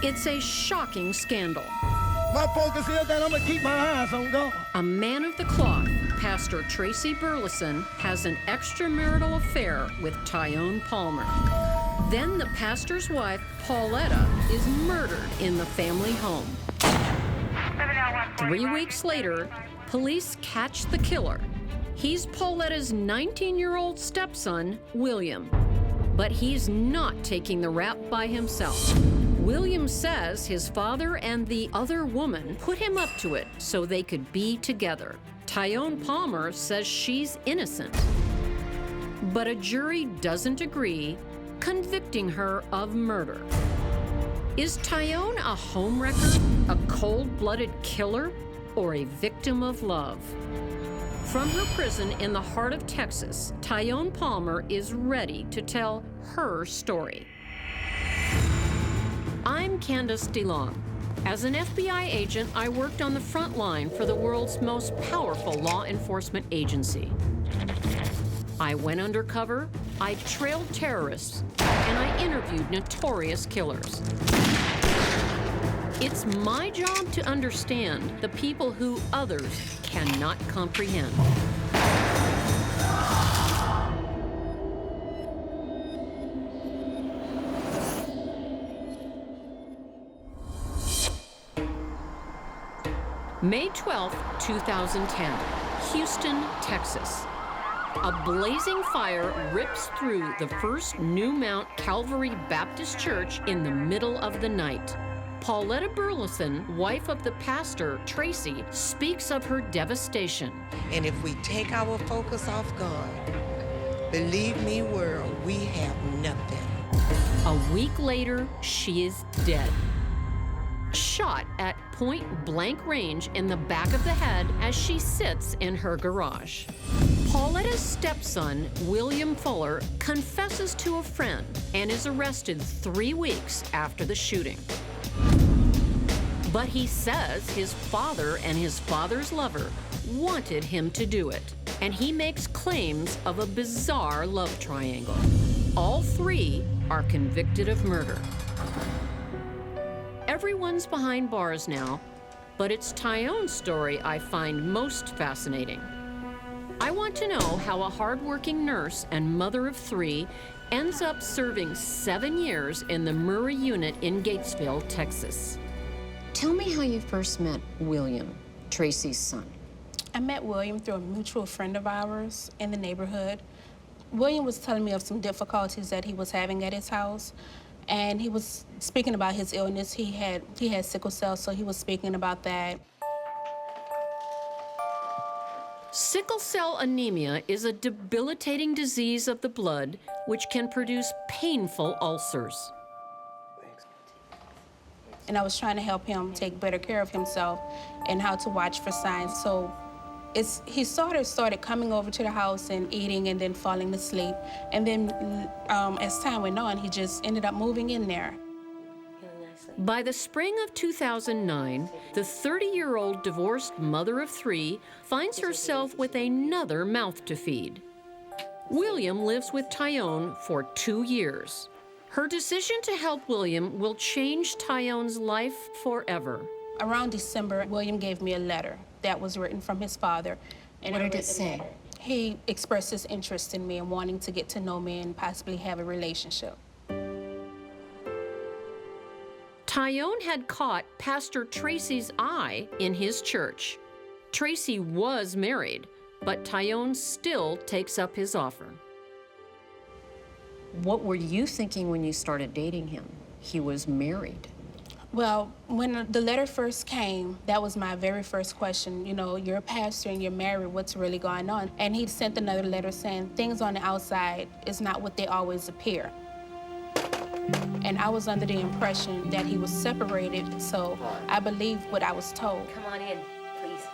It's a shocking scandal. My focus is that I'm gonna keep my eyes on God. A man of the cloth, Pastor Tracy Berles, has an extramarital affair with Tyion Palmer. Then the pastor's wife, Pauletta, is murdered in the family home. 3 weeks later, police catch the killer. He's Pauletta's 19-year-old stepson, William. But he's not taking the rap by himself. William says his father and the other woman put him up to it so they could be together. Tyion Palmer says she's innocent. But a jury doesn't agree, convicting her of murder. Is Tyion a homewrecker, a cold-blooded killer, or a victim of love? From her prison in the heart of Texas, Tyion Palmer is ready to tell her story. I'm Candace DeLong. As an FBI agent, I worked on the front line for the world's most powerful law enforcement agency. I went undercover, I trailed terrorists, and I interviewed notorious killers. It's my job to understand the people who others cannot comprehend. May 12, 2010, Houston, Texas. A blazing fire rips through the First New Mount Calvary Baptist Church in the middle of the night. Pauletta Berles, wife of the pastor, Tracy, speaks of her devastation. And if we take our focus off God, believe me, world, we have nothing. A week later, she is dead. Shot at point-blank range in the back of the head as she sits in her garage. Pauletta's stepson, William Fuller, confesses to a friend and is arrested 3 weeks after the shooting. But he says his father and his father's lover wanted him to do it, and he makes claims of a bizarre love triangle. All three are convicted of murder. Everyone's behind bars now, but it's Tyion's story I find most fascinating. I want to know how a hardworking nurse and mother of 3 ends up serving 7 years in the Murray unit in Gatesville, Texas. Tell me how you first met William, Tracy's son. I met William through a mutual friend of ours in the neighborhood. William was telling me of some difficulties that he was having at his house, and he was speaking about his illness. He had sickle cell, so he was speaking about that. Sickle cell anemia is a debilitating disease of the blood which can produce painful ulcers. And I was trying to help him take better care of himself and how to watch for signs. So he sort of started coming over to the house and eating and then falling asleep. And then as time went on, he just ended up moving in there. By the spring of 2009, the 30-year-old divorced mother of 3 finds herself with another mouth to feed. William lives with Tyion for 2 years. Her decision to help William will change Tyion's life forever. Around December, William gave me a letter that was written from his father. And what did it say? He expressed his interest in me and wanting to get to know me and possibly have a relationship. Tyion had caught Pastor Tracy's eye in his church. Tracy was married, but Tyion still takes up his offer. What were you thinking when you started dating him? He was married. Well, when the letter first came, that was my very first question. You know, you're a pastor and you're married, what's really going on? And he sent another letter saying things on the outside is not what they always appear. And I was under the impression that he was separated, so I believed what I was told. Come on in, please.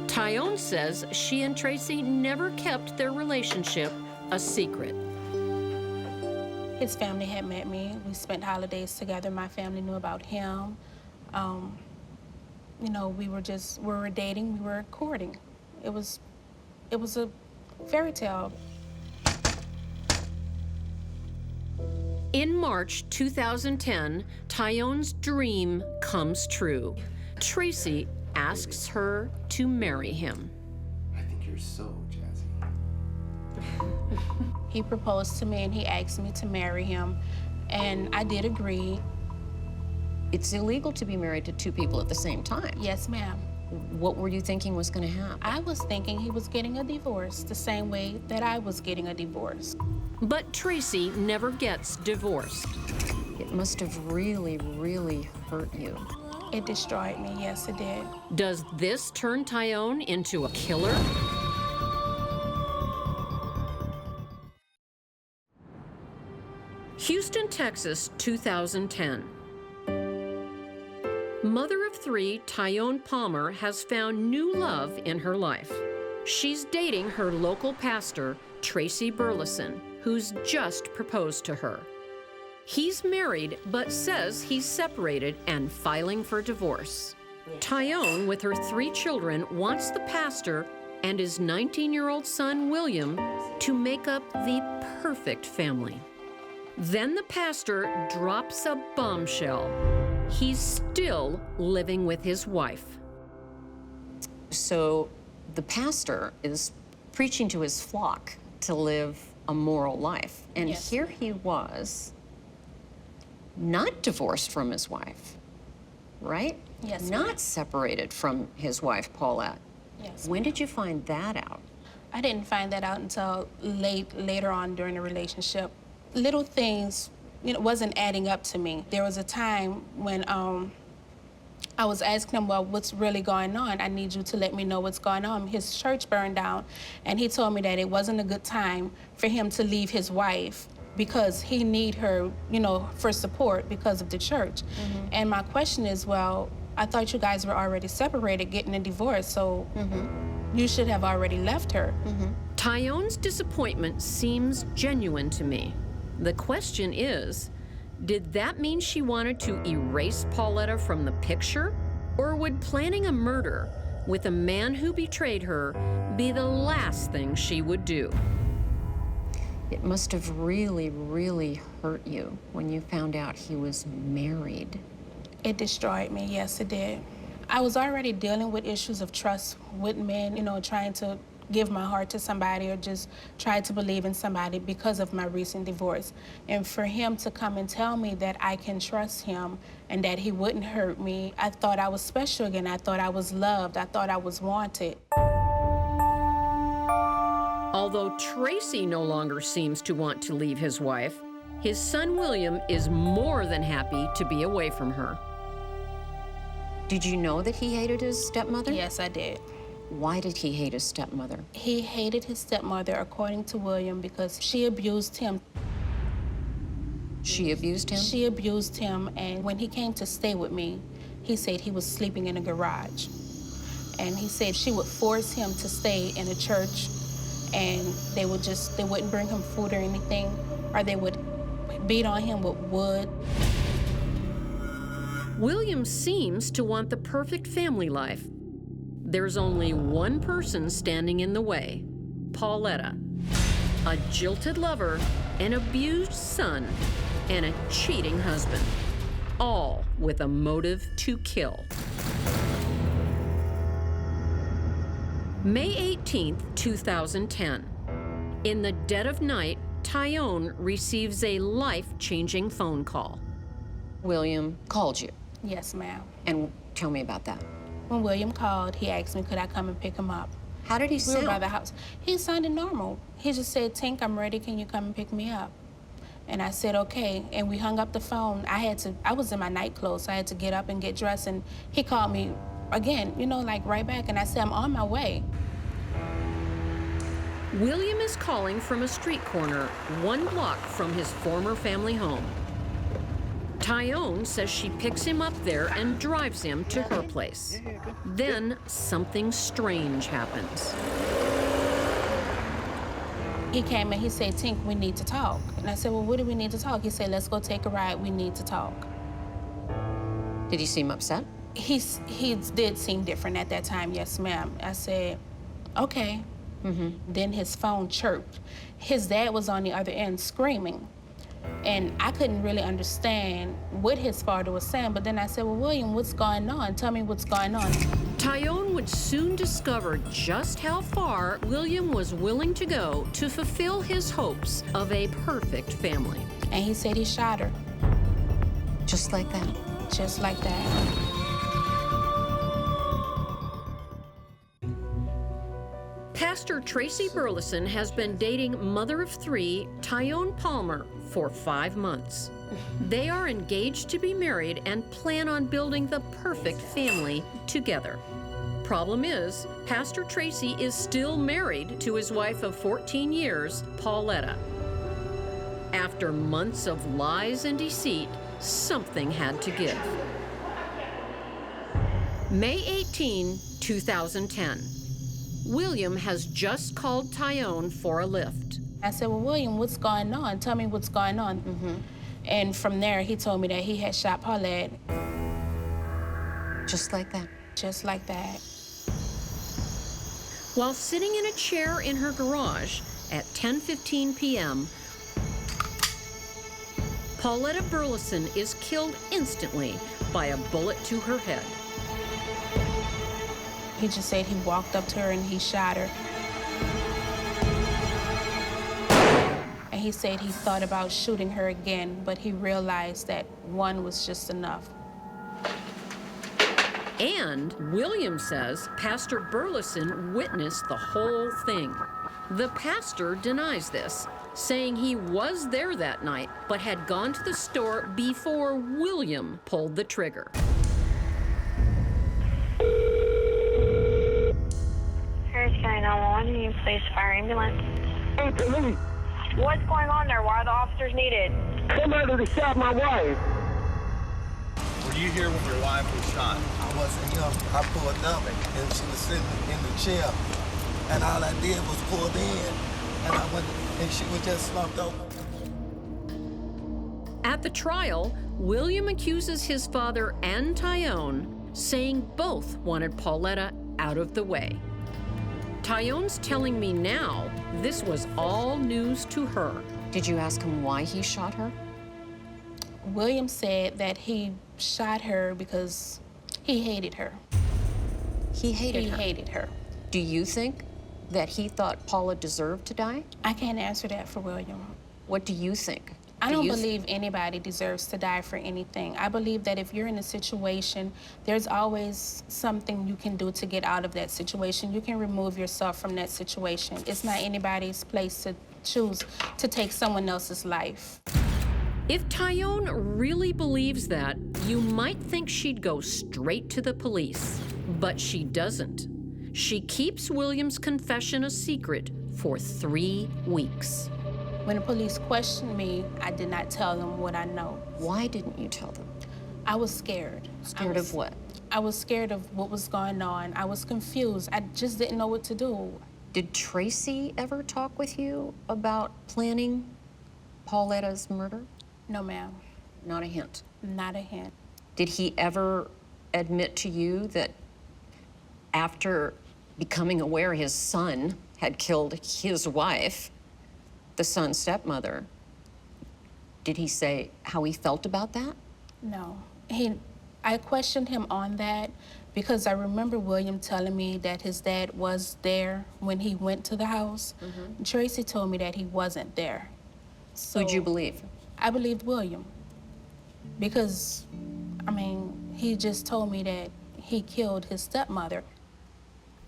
Tyion says she and Tracy never kept their relationship a secret. His family had met me. We spent holidays together. My family knew about him. You know, we were dating, we were courting. It was a fairy tale. In March 2010, Tyion's dream comes true. Tracy asks her to marry him. I think you're so jazzy. He proposed to me and he asked me to marry him, and I did agree. It's illegal to be married to two people at the same time. Yes, ma'am. What were you thinking was going to happen? I was thinking he was getting a divorce the same way that I was getting a divorce. But Tracy never gets divorced. It must have really, really hurt you. It destroyed me, yes, it did. Does this turn Tyion into a killer? Houston, Texas, 2010. Mother of three, Tyion Palmer has found new love in her life. She's dating her local pastor, Tracy Berles, who's just proposed to her. He's married, but says he's separated and filing for divorce. Tyion, with her 3 children, wants the pastor and his 19-year-old son, William, to make up the perfect family. Then the pastor drops a bombshell. He's still living with his wife. So the pastor is preaching to his flock to live a moral life. And Yes. here he was, not divorced from his wife, right? Yes, Not ma'am. separated from his wife, Paulette. Yes. When did you find that out? I didn't find that out until later on during the relationship. Little things, wasn't adding up to me. There was a time when I was asking him, well, what's really going on? I need you to let me know what's going on. His church burned down, and he told me that it wasn't a good time for him to leave his wife because he need her, for support because of the church. And my question is, well, I thought you guys were already separated, getting a divorce, so you should have already left her. Tyion's disappointment seems genuine to me. The question is, did that mean she wanted to erase Pauletta from the picture? Or would planning a murder with a man who betrayed her be the last thing she would do? It must have really, really hurt you when you found out he was married. It destroyed me, yes, it did. I was already dealing with issues of trust with men, trying to give my heart to somebody or just try to believe in somebody because of my recent divorce. And for him to come and tell me that I can trust him and that he wouldn't hurt me, I thought I was special again. I thought I was loved. I thought I was wanted. Although Tracy no longer seems to want to leave his wife, his son William is more than happy to be away from her. Did you know that he hated his stepmother? Yes, I did. Why did he hate his stepmother? He hated his stepmother, according to William, because she abused him. She abused him? She abused him, and when he came to stay with me, he said he was sleeping in a garage. And he said she would force him to stay in a church, and they wouldn't bring him food or anything, or they would beat on him with wood. William seems to want the perfect family life. There's only one person standing in the way, Pauletta. A jilted lover, an abused son, and a cheating husband. All with a motive to kill. May 18th, 2010. In the dead of night, Tyion receives a life-changing phone call. William called you. Yes, ma'am. And tell me about that. When William called, he asked me, could I come and pick him up? How did he We were by sound? the house. He sounded normal. He just said, Tink, I'm ready. Can you come and pick me up? And I said, okay. And we hung up the phone. I was in my night clothes, so I had to get up and get dressed. And he called me again, right back. And I said, I'm on my way. William is calling from a street corner 1 block from his former family home. Tyion says she picks him up there and drives him to her place. Then something strange happens. He came and he said, Tink, we need to talk. And I said, well, what do we need to talk? He said, let's go take a ride. We need to talk. Did he seem upset? He did seem different at that time, yes, ma'am. I said, okay. Then his phone chirped. His dad was on the other end screaming. And I couldn't really understand what his father was saying, but then I said, well, William, what's going on? Tell me what's going on. Tyion would soon discover just how far William was willing to go to fulfill his hopes of a perfect family. And he said he shot her. Just like that. Just like that. Pastor Tracy Berles has been dating mother of three, Tyion Palmer, for 5 months. They are engaged to be married and plan on building the perfect family together. Problem is, Pastor Tracy is still married to his wife of 14 years, Pauletta. After months of lies and deceit, something had to give. May 18, 2010. William has just called Tyion for a lift. I said, well, William, what's going on? Tell me what's going on. And from there, he told me that he had shot Paulette. Just like that. Just like that. While sitting in a chair in her garage at 10:15 p.m., Pauletta Burleson is killed instantly by a bullet to her head. He just said he walked up to her and he shot her. And he said he thought about shooting her again, but he realized that one was just enough. And William says Pastor Burleson witnessed the whole thing. The pastor denies this, saying he was there that night, but had gone to the store before William pulled the trigger. Harris County 911, can you please fire ambulance? Hey, police, What's going on there? Why are the officers needed? somebody shot my wife. Were you here when your wife was shot? I wasn't here. I pulled up and she was sitting in the chair. And all I did was pulled in. And I went, and she was just slumped over. At the trial, William accuses his father and Tyion, saying both wanted Pauletta out of the way. Tyon's telling me now this was all news to her. Did you ask him why he shot her? William said that he shot her because he hated her. He hated her. He hated her. Do you think that he thought Paula deserved to die? I can't answer that for William. What do you think? I don't believe anybody deserves to die for anything. I believe that if you're in a situation, there's always something you can do to get out of that situation. You can remove yourself from that situation. It's not anybody's place to choose to take someone else's life. If Tyion really believes that, you might think she'd go straight to the police, but she doesn't. She keeps William's confession a secret for 3 weeks. When the police questioned me, I did not tell them what I know. Why didn't you tell them? I was scared. Scared of what? I was scared of what was going on. I was confused. I just didn't know what to do. Did Tracy ever talk with you about planning Pauletta's murder? No, ma'am. Not a hint. Not a hint. Did he ever admit to you that after becoming aware his son had killed his wife, the son's stepmother, did he say how he felt about that? No. I questioned him on that because I remember William telling me that his dad was there when he went to the house. Tracy told me that he wasn't there. So Who'd you believe? I believed William because, I mean, he just told me that he killed his stepmother.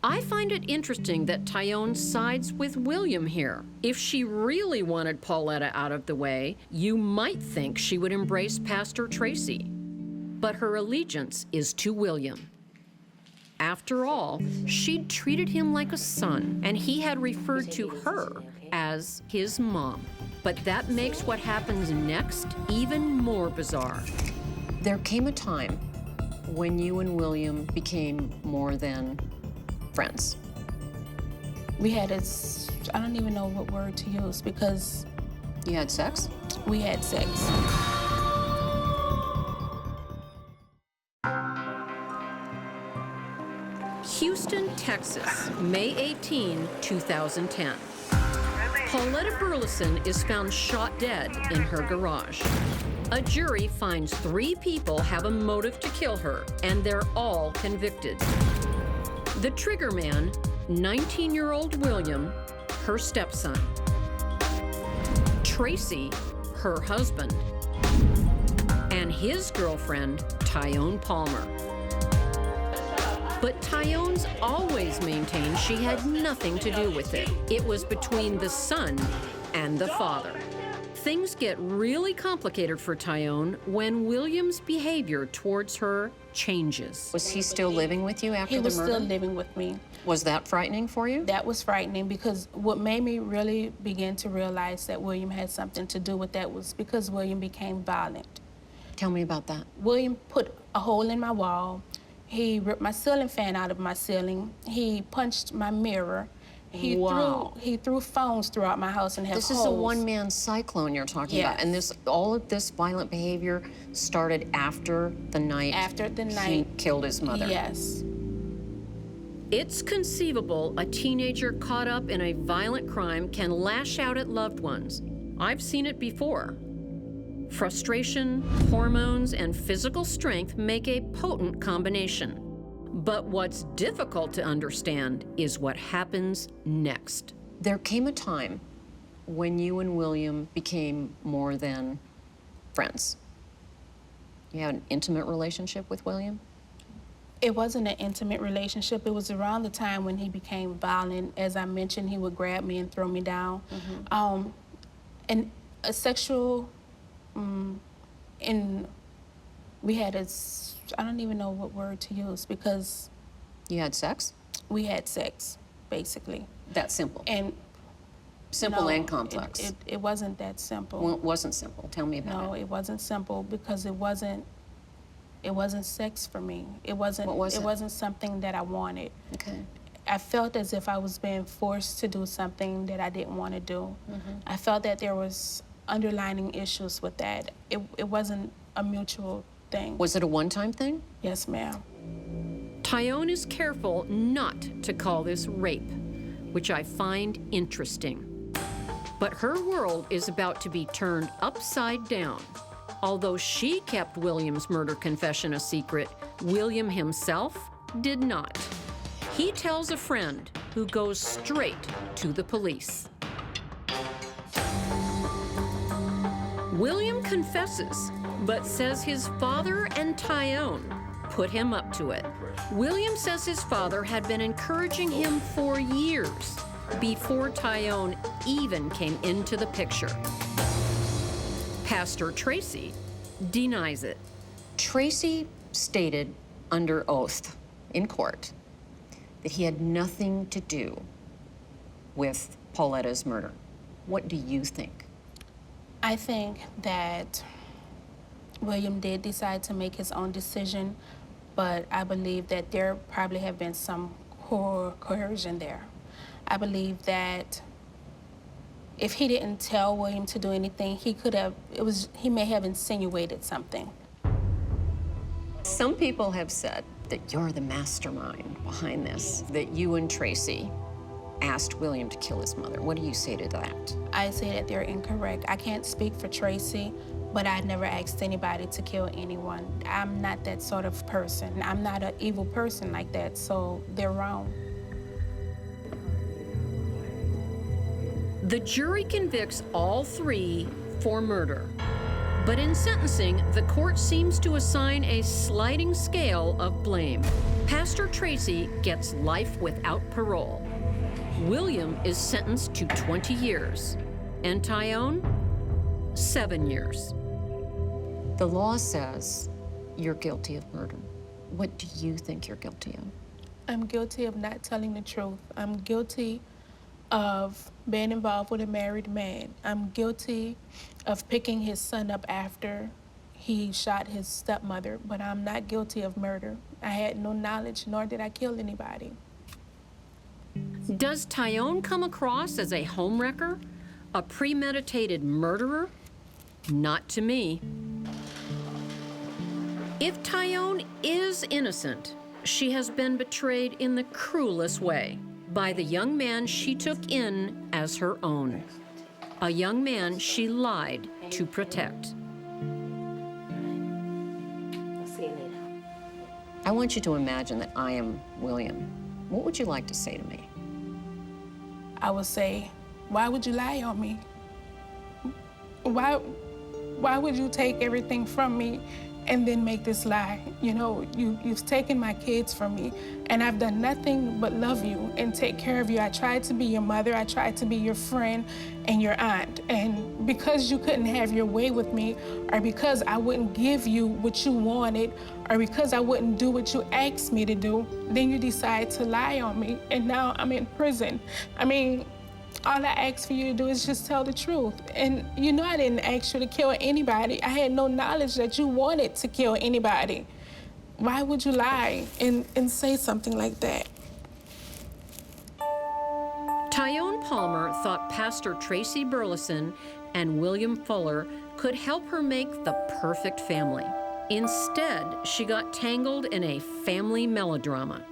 I find it interesting that Tyion sides with William here. If she really wanted Pauletta out of the way, you might think she would embrace Pastor Tracy. But her allegiance is to William. After all, she'd treated him like a son, and he had referred to her as his mom. But that makes what happens next even more bizarre. There came a time when you and William became more than friends. We had I don't even know what word to use because... You had sex? We had sex. Houston, Texas, May 18, 2010. Pauletta Burleson is found shot dead in her garage. A jury finds 3 people have a motive to kill her, and they're all convicted. The trigger man, 19-year-old William, her stepson. Tracy, her husband. And his girlfriend, Tyion Palmer. But Tyon's always maintained she had nothing to do with it. It was between the son and the father. Things get really complicated for Tyion when William's behavior towards her changes. Was he still living with you after He the was murder? still living with me. Was that frightening for you? That was frightening because what made me really begin to realize that William had something to do with that was because William became violent. Tell me about that. William put a hole in my wall. He ripped my ceiling fan out of my ceiling. He punched my mirror. He threw phones throughout my house and had This holes. is a one-man cyclone you're talking about, and all of this violent behavior started after the night. He killed his mother. Yes. It's conceivable a teenager caught up in a violent crime can lash out at loved ones. I've seen it before. Frustration, hormones, and physical strength make a potent combination. But what's difficult to understand is what happens next. There came a time when you and William became more than friends. You had an intimate relationship with William? It wasn't an intimate relationship. It was around the time when he became violent. As I mentioned, he would grab me and throw me down. And a sexual, we had I don't even know what word to use because... You had sex? We had sex, basically. That simple? And simple no, and complex? It wasn't that simple. Well, it wasn't simple. Tell me about it. No, it wasn't simple because it wasn't sex for me. It wasn't. What was it? It wasn't something that I wanted. Okay. I felt as if I was being forced to do something that I didn't want to do. I felt that there was underlying issues with that. It wasn't a mutual thing. Was it a one-time thing? Yes, ma'am. Tyion is careful not to call this rape, which I find interesting. But her world is about to be turned upside down. Although she kept William's murder confession a secret, William himself did not. He tells a friend who goes straight to the police. William confesses, but says his father and Tyion put him up to it. William says his father had been encouraging him for years before Tyion even came into the picture. Pastor Tracy denies it. Tracy stated under oath in court that he had nothing to do with Pauletta's murder. What do you think? I think that William did decide to make his own decision, but I believe that there probably have been some coercion there. I believe that if he didn't tell William to do anything, he may have insinuated something. Some people have said that you're the mastermind behind this, that you and Tracy asked William to kill his mother. What do you say to that? I say that they're incorrect. I can't speak for Tracy, but I never asked anybody to kill anyone. I'm not that sort of person. I'm not an evil person like that, so they're wrong. The jury convicts all 3 for murder. But in sentencing, the court seems to assign a sliding scale of blame. Pastor Tracy gets life without parole. William is sentenced to 20 years, and Tyion, 7 years. The law says you're guilty of murder. What do you think you're guilty of? I'm guilty of not telling the truth. I'm guilty of being involved with a married man. I'm guilty of picking his son up after he shot his stepmother, but I'm not guilty of murder. I had no knowledge, nor did I kill anybody. Does Tyion come across as a homewrecker? A premeditated murderer? Not to me. If Tyion is innocent, she has been betrayed in the cruelest way. by the young man she took in as her own, a young man she lied to protect. I'll see you later. I want you to imagine that I am William. What would you like to say to me? I would say, why would you lie on me? Why would you take everything from me and then make this lie? You know, you've taken my kids from me, and I've done nothing but love you and take care of you. I tried to be your mother, I tried to be your friend and your aunt. And because you couldn't have your way with me, or because I wouldn't give you what you wanted, or because I wouldn't do what you asked me to do, then you decide to lie on me, and now I'm in prison. I mean, all I asked for you to do is just tell the truth. And you know I didn't ask you to kill anybody. I had no knowledge that you wanted to kill anybody. Why would you lie and say something like that? Tyion Palmer thought Pastor Tracy Berles and William Fuller could help her make the perfect family. Instead, she got tangled in a family melodrama.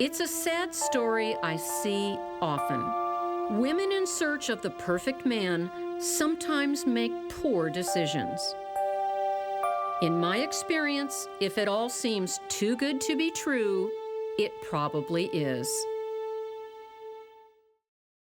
It's a sad story I see often. Women in search of the perfect man sometimes make poor decisions. In my experience, if it all seems too good to be true, it probably is.